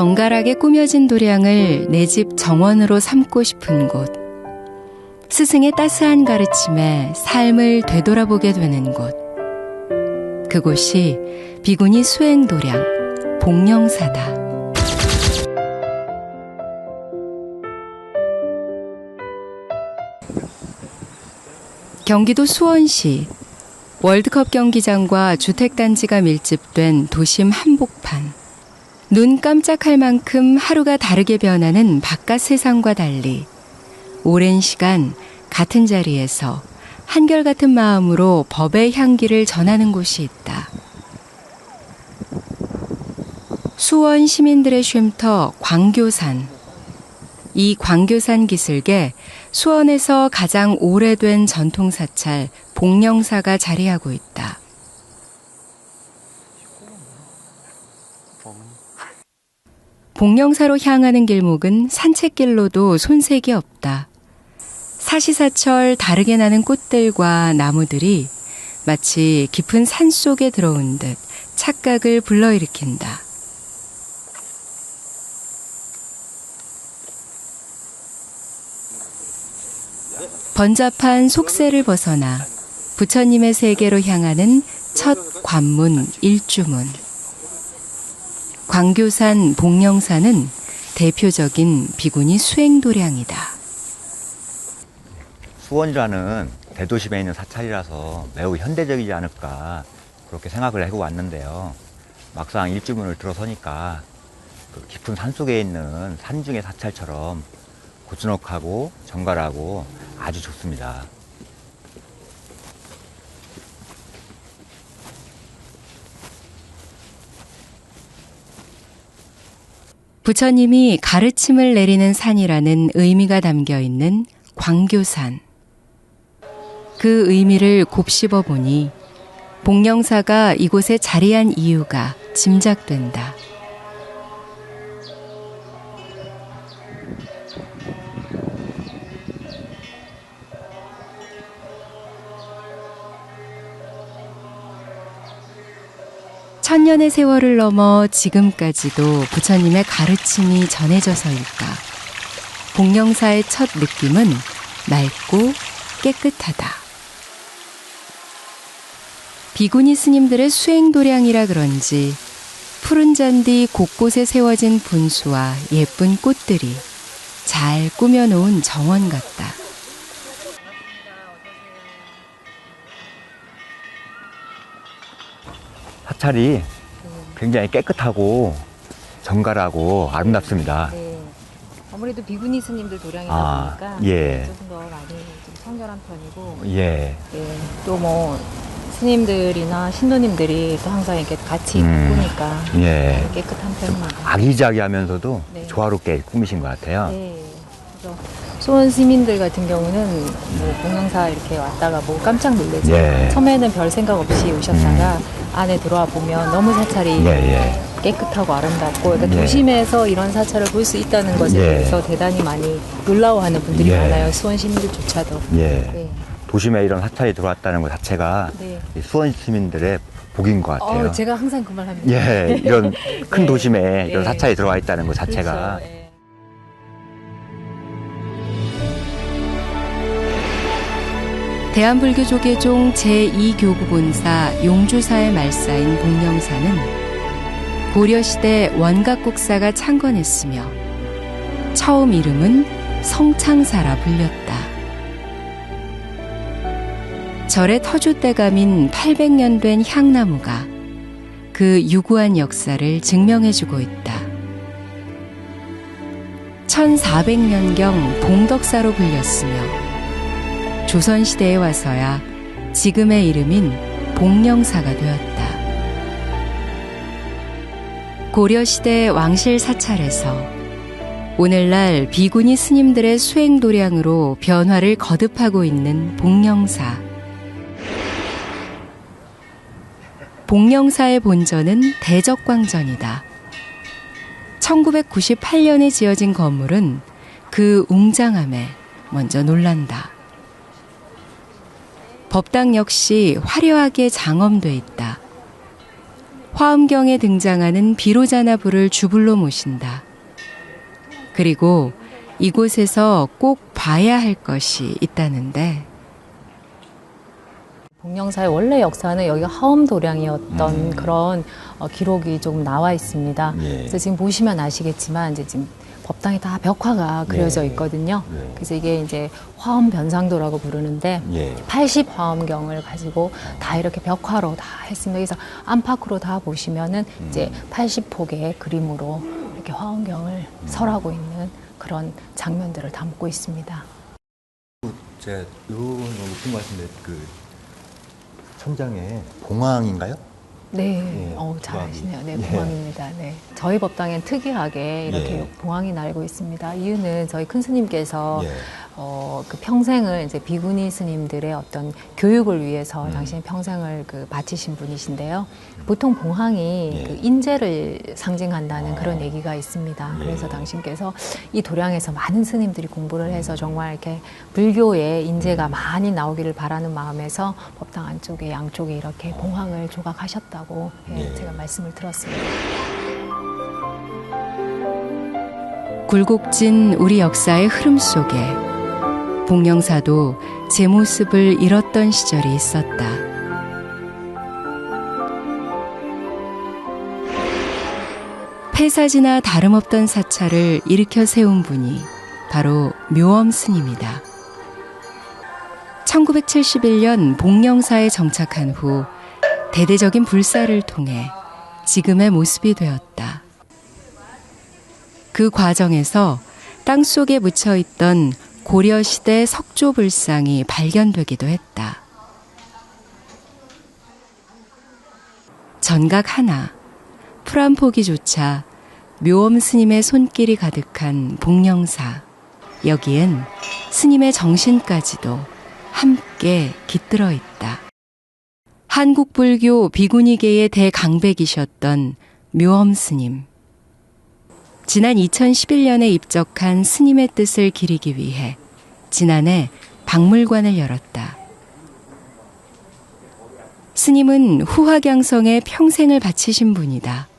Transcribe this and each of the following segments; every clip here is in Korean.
정갈하게 꾸며진 도량을 내 집 정원으로 삼고 싶은 곳. 스승의 따스한 가르침에 삶을 되돌아보게 되는 곳. 그곳이 비구니 수행도량 복령사다. 경기도 수원시 월드컵 경기장과 주택단지가 밀집된 도심 한복판. 눈 깜짝할 만큼 하루가 다르게 변하는 바깥 세상과 달리 오랜 시간 같은 자리에서 한결같은 마음으로 법의 향기를 전하는 곳이 있다. 수원 시민들의 쉼터 광교산. 이 광교산 기슭에 수원에서 가장 오래된 전통사찰 복령사가 자리하고 있다. 복령사로 향하는 길목은 산책길로도 손색이 없다. 사시사철 다르게 나는 꽃들과 나무들이 마치 깊은 산 속에 들어온 듯 착각을 불러일으킨다. 번잡한 속세를 벗어나 부처님의 세계로 향하는 첫 관문 일주문. 광교산 복령사는 대표적인 비구니 수행도량이다. 수원이라는 대도심에 있는 사찰이라서 매우 현대적이지 않을까 그렇게 생각을 하고 왔는데요. 막상 일주문을 들어서니까 그 깊은 산속에 있는 산중의 사찰처럼 고즈넉하고 정갈하고 아주 좋습니다. 부처님이 가르침을 내리는 산이라는 의미가 담겨 있는 광교산. 그 의미를 곱씹어 보니 복령사가 이곳에 자리한 이유가 짐작된다. 천년의 세월을 넘어 지금까지도 부처님의 가르침이 전해져서일까. 복령사의 첫 느낌은 맑고 깨끗하다. 비구니 스님들의 수행도량이라 그런지 푸른 잔디 곳곳에 세워진 분수와 예쁜 꽃들이 잘 꾸며놓은 정원 같다. 사찰이 굉장히 깨끗하고 정갈하고 아름답습니다. 네. 아무래도 비구니 스님들 도량이다 보니까 예. 조금 더 많이 좀 청결한 편이고, 예. 예. 또 뭐 스님들이나 신도님들이 또 항상 이렇게 같이 꾸니까 예. 깨끗한 편입니다. 아기자기하면서도 네. 조화롭게 꾸미신 것 같아요. 네. 그래서 수원 시민들 같은 경우는 뭐 복령사 이렇게 왔다가 뭐 깜짝 놀라죠. 예. 처음에는 별 생각 없이 오셨다가 안에 들어와 보면 너무 사찰이 깨끗하고 아름답고, 그러니까 도심에서 이런 사찰을 볼 수 있다는 것에 대해서 대단히 많이 놀라워하는 분들이 많아요. 수원 시민들조차도. 네. 도심에 이런 사찰이 들어왔다는 것 자체가 이 수원 시민들의 복인 것 같아요. 제가 항상 그 말 합니다. 예, 이런 큰 도심에 이런 사찰이 들어와 있다는 것 자체가. 그렇죠. 예. 대한불교조계종 제2교구 본사 용주사의 말사인 복령사는 고려시대 원각국사가 창건했으며 처음 이름은 성창사라 불렸다. 절의 터줏대감인 800년 된 향나무가 그 유구한 역사를 증명해주고 있다. 1400년경 봉덕사로 불렸으며 조선시대에 와서야 지금의 이름인 복령사가 되었다. 고려시대 왕실 사찰에서 오늘날 비구니 스님들의 수행도량으로 변화를 거듭하고 있는 복령사. 복령사의 본전은 대적광전이다. 1998년에 지어진 건물은 그 웅장함에 먼저 놀란다. 법당 역시 화려하게 장엄돼 있다. 화엄경에 등장하는 비로자나불을 주불로 모신다. 그리고 이곳에서 꼭 봐야 할 것이 있다는데 복령사의 원래 역사는 여기가 하엄도량이었던 그런 기록이 조금 나와 있습니다. 예. 그래서 지금 보시면 아시겠지만 이제 지금 법당에 다 벽화가 그려져 예. 있거든요. 예. 그래서 이게 이제 화엄변상도라고 부르는데 예. 80화엄경을 가지고 다 이렇게 벽화로 다 했습니다. 그래서 안팎으로 다 보시면은 이제 80폭의 그림으로 이렇게 화엄경을 설하고 있는 그런 장면들을 담고 있습니다. 제가 너무 높은 것 같은데 그 천장에 봉황인가요? 네, 예, 잘 봉황이. 아시네요. 네, 예. 봉황입니다. 네. 저희 법당엔 특이하게 이렇게 예. 봉황이 날고 있습니다. 이유는 저희 큰 스님께서 예. 그 평생을 이제 비구니 스님들의 어떤 교육을 위해서 당신의 평생을 그 바치신 분이신데요. 보통 봉황이 예. 그 인재를 상징한다는 그런 얘기가 있습니다. 예. 그래서 당신께서 이 도량에서 많은 스님들이 공부를 해서 정말 이렇게 불교의 인재가 많이 나오기를 바라는 마음에서 법당 안쪽에 양쪽에 이렇게 봉황을 조각하셨다고 예. 제가 말씀을 들었습니다. 굴곡진 우리 역사의 흐름 속에 복령사도 제 모습을 잃었던 시절이 있었다. 폐사지나 다름없던 사찰을 일으켜 세운 분이 바로 묘엄 스님이다. 1971년 복령사에 정착한 후 대대적인 불사를 통해 지금의 모습이 되었다. 그 과정에서 땅속에 묻혀있던 고려시대 석조불상이 발견되기도 했다. 전각 하나, 풀 한 포기조차 묘엄 스님의 손길이 가득한 복령사. 여기엔 스님의 정신까지도 함께 깃들어 있다. 한국 불교 비구니계의 대강백이셨던 묘엄 스님. 지난 2011년에 입적한 스님의 뜻을 기리기 위해 지난해 박물관을 열었다. 스님은 후화경성에 평생을 바치신 분이다.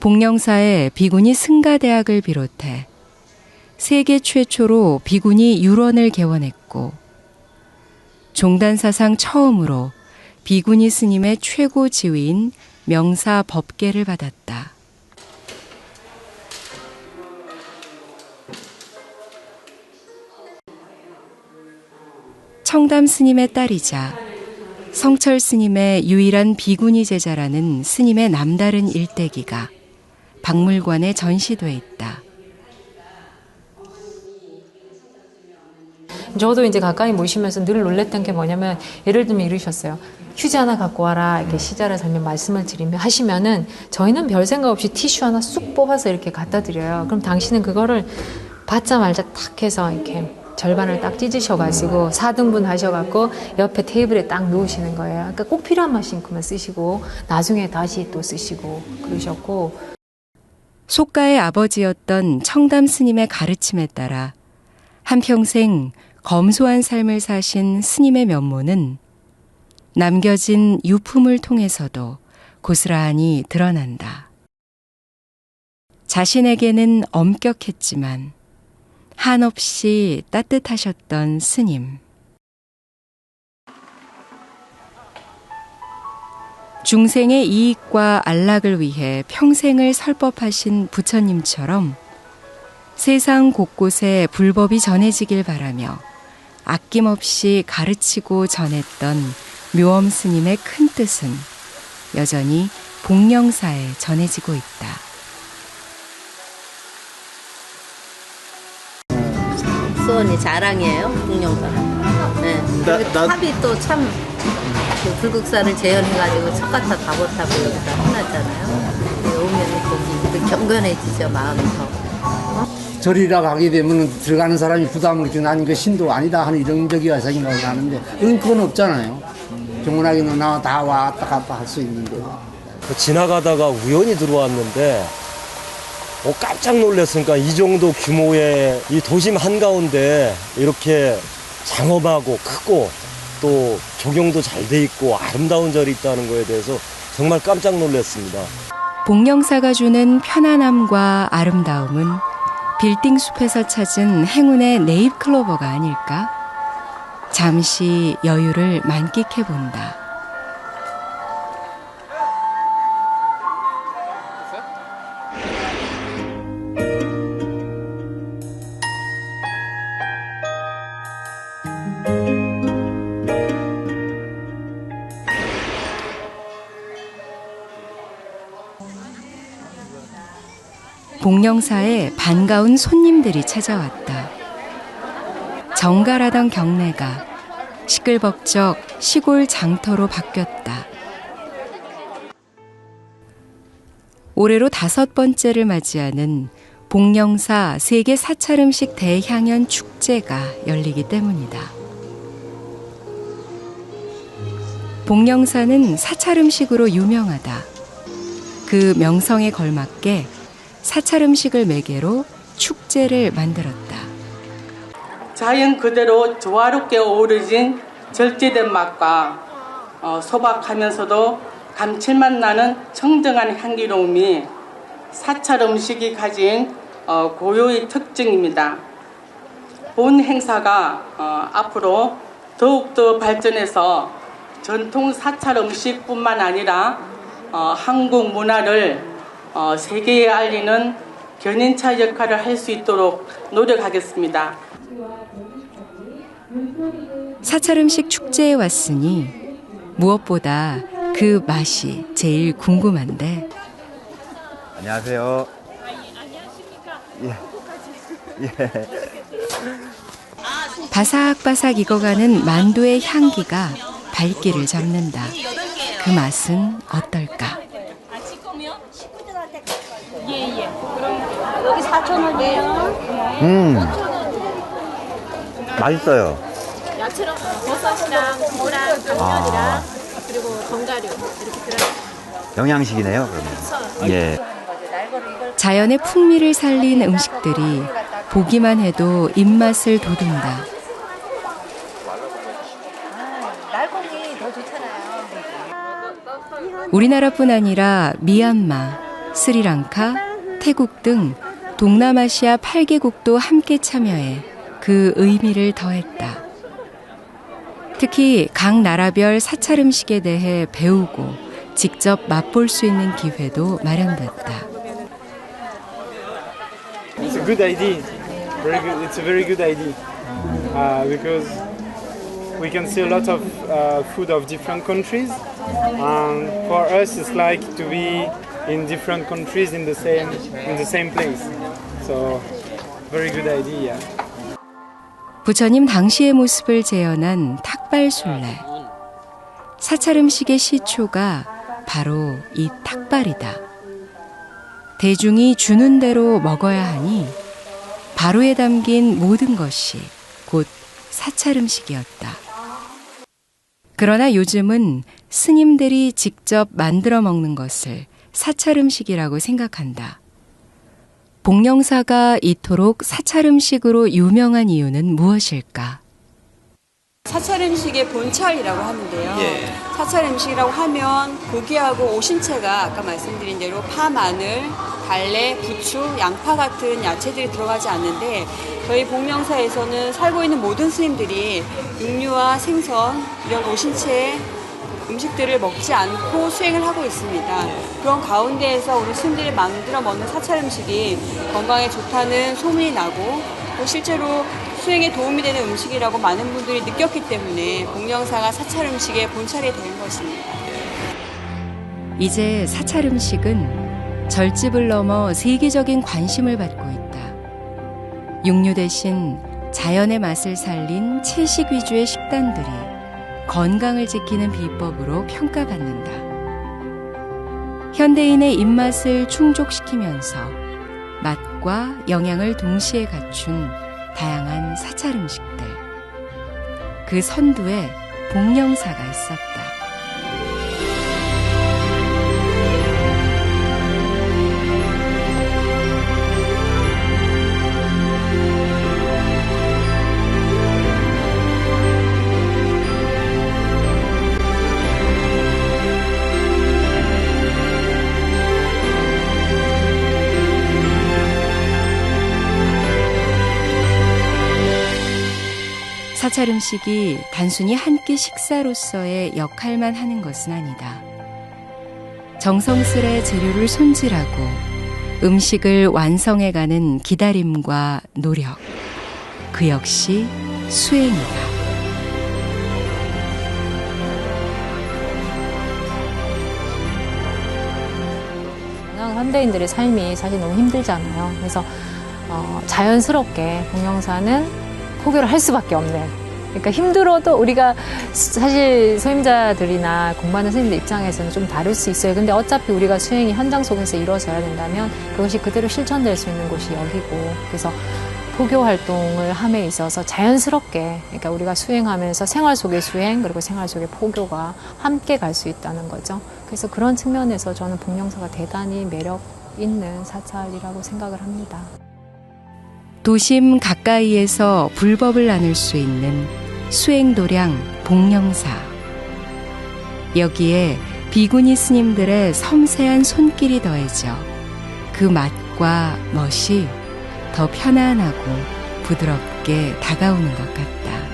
복령사의 비구니 승가대학을 비롯해 세계 최초로 비구니 유런을 개원했고 종단사상 처음으로 비구니 스님의 최고 지위인 명사 법계를 받았다. 청담 스님의 딸이자 성철 스님의 유일한 비구니 제자라는 스님의 남다른 일대기가 박물관에 전시돼 있다. 저도 이제 가까이 모시면서 늘 놀랬던 게 뭐냐면 예를 들면 이러셨어요. 휴지 하나 갖고 와라 이렇게 시자를 설명 말씀을 드리면 하시면은 저희는 별 생각 없이 티슈 하나 쑥 뽑아서 이렇게 갖다 드려요. 그럼 당신은 그거를 받자 말자 탁 해서 이렇게 절반을 딱 찢으셔가지고 4등분 하셔갖고 옆에 테이블에 딱 놓으시는 거예요. 그러니까 꼭 필요한 만큼만 쓰시고 나중에 다시 또 쓰시고 그러셨고. 속가의 아버지였던 청담 스님의 가르침에 따라 한평생 검소한 삶을 사신 스님의 면모는 남겨진 유품을 통해서도 고스란히 드러난다. 자신에게는 엄격했지만 한없이 따뜻하셨던 스님. 중생의 이익과 안락을 위해 평생을 설법하신 부처님처럼 세상 곳곳에 불법이 전해지길 바라며 아낌없이 가르치고 전했던 묘엄 스님의 큰 뜻은 여전히 복령사에 전해지고 있다. 수원이 자랑이에요, 복령사는. 네. 탑이 또 참 불국사를 재현해가지고 척같아 다보탑을 여기다 해놨잖아요. 오면 또 경건해지죠, 마음이 더. 절이라 가게 되면 들어가는 사람이 부담을 느끼고 나는 그 신도 아니다 하는 이런적이야 생각을 하는데 이건 그건 없잖아요. 정원하게 나 다 왔다 갔다 할 수 있는데. 지나가다가 우연히 들어왔는데 깜짝 놀랐으니까 이 정도 규모의 이 도심 한가운데 이렇게 장엄하고 크고 또 조경도 잘 돼 있고 아름다운 절이 있다는 거에 대해서 정말 깜짝 놀랐습니다. 복령사가 주는 편안함과 아름다움은 빌딩 숲에서 찾은 행운의 네잎클로버가 아닐까? 잠시 여유를 만끽해 본다. 복령사에 반가운 손님들이 찾아왔다. 정갈하던 경내가 시끌벅적 시골 장터로 바뀌었다. 올해로 5번째를 맞이하는 복령사 세계 사찰음식 대향연 축제가 열리기 때문이다. 복령사는 사찰음식으로 유명하다. 그 명성에 걸맞게 사찰음식을 매개로 축제를 만들었다. 자연 그대로 조화롭게 어우러진 절제된 맛과 소박하면서도 감칠맛 나는 청정한 향기로움이 사찰 음식이 가진 고유의 특징입니다. 본 행사가 앞으로 더욱더 발전해서 전통 사찰 음식뿐만 아니라 한국 문화를 세계에 알리는 견인차 역할을 할 수 있도록 노력하겠습니다. 사찰음식 축제에 왔으니 무엇보다 그 맛이 제일 궁금한데. 안녕하세요. 바삭바삭 익어가는 만두의 향기가 발길을 잡는다. 그 맛은 어떨까? 여기 4,000원이에요. 맛있어요. 야채랑 버섯이랑 무랑 당면이랑 그리고 견과류 이렇게 들어요. 영양식이네요, 그러면. 예. 자연의 풍미를 살린 음식들이 보기만 해도 입맛을 돋운다. 날고기 더 좋잖아요. 우리나라뿐 아니라 미얀마, 스리랑카, 태국 등 동남아시아 8개국도 함께 참여해 그 의미를 더했다. 특히 각 나라별 사찰 음식에 대해 배우고 직접 맛볼 수 있는 기회도 마련됐다. It's a good idea. It's a very good idea because we can see a lot of food of different countries, and for us, it's like to be in different countries in the same place. So, very good idea. 부처님 당시의 모습을 재현한 탁발순례. 사찰 음식의 시초가 바로 이 탁발이다. 대중이 주는 대로 먹어야 하니 바로에 담긴 모든 것이 곧 사찰 음식이었다. 그러나 요즘은 스님들이 직접 만들어 먹는 것을 사찰 음식이라고 생각한다. 복령사가 이토록 사찰 음식으로 유명한 이유는 무엇일까? 사찰 음식의 본찰이라고 하는데요. 사찰 음식이라고 하면 고기하고 오신채가 아까 말씀드린 대로 파, 마늘, 달래, 부추, 양파 같은 야채들이 들어가지 않는데 저희 복령사에서는 살고 있는 모든 스님들이 육류와 생선, 이런 오신채 음식들을 먹지 않고 수행을 하고 있습니다. 그런 가운데에서 우리 스님들이 만들어 먹는 사찰 음식이 건강에 좋다는 소문이 나고 또 실제로 수행에 도움이 되는 음식이라고 많은 분들이 느꼈기 때문에 복령사가 사찰 음식의 본찰이 된 것입니다. 이제 사찰 음식은 절집을 넘어 세계적인 관심을 받고 있다. 육류 대신 자연의 맛을 살린 채식 위주의 식단들이 건강을 지키는 비법으로 평가받는다. 현대인의 입맛을 충족시키면서 맛과 영양을 동시에 갖춘 다양한 사찰 음식들. 그 선두에 복령사가 있었다. 사찰 음식이 단순히 한 끼 식사로서의 역할만 하는 것은 아니다. 정성스레 재료를 손질하고 음식을 완성해가는 기다림과 노력, 그 역시 수행이다. 현대인들의 삶이 사실 너무 힘들잖아요. 그래서 자연스럽게 동영사는 포교를 할 수밖에 없는. 그러니까 힘들어도 우리가 사실 소임자들이나 공부하는 선생님들 입장에서는 좀 다를 수 있어요. 근데 어차피 우리가 수행이 현장 속에서 이루어져야 된다면 그것이 그대로 실천될 수 있는 곳이 여기고, 그래서 포교 활동을 함에 있어서 자연스럽게, 그러니까 우리가 수행하면서 생활 속의 수행 그리고 생활 속의 포교가 함께 갈 수 있다는 거죠. 그래서 그런 측면에서 저는 복령사가 대단히 매력 있는 사찰이라고 생각을 합니다. 도심 가까이에서 불법을 나눌 수 있는 수행도량 복령사. 여기에 비구니 스님들의 섬세한 손길이 더해져 그 맛과 멋이 더 편안하고 부드럽게 다가오는 것 같다.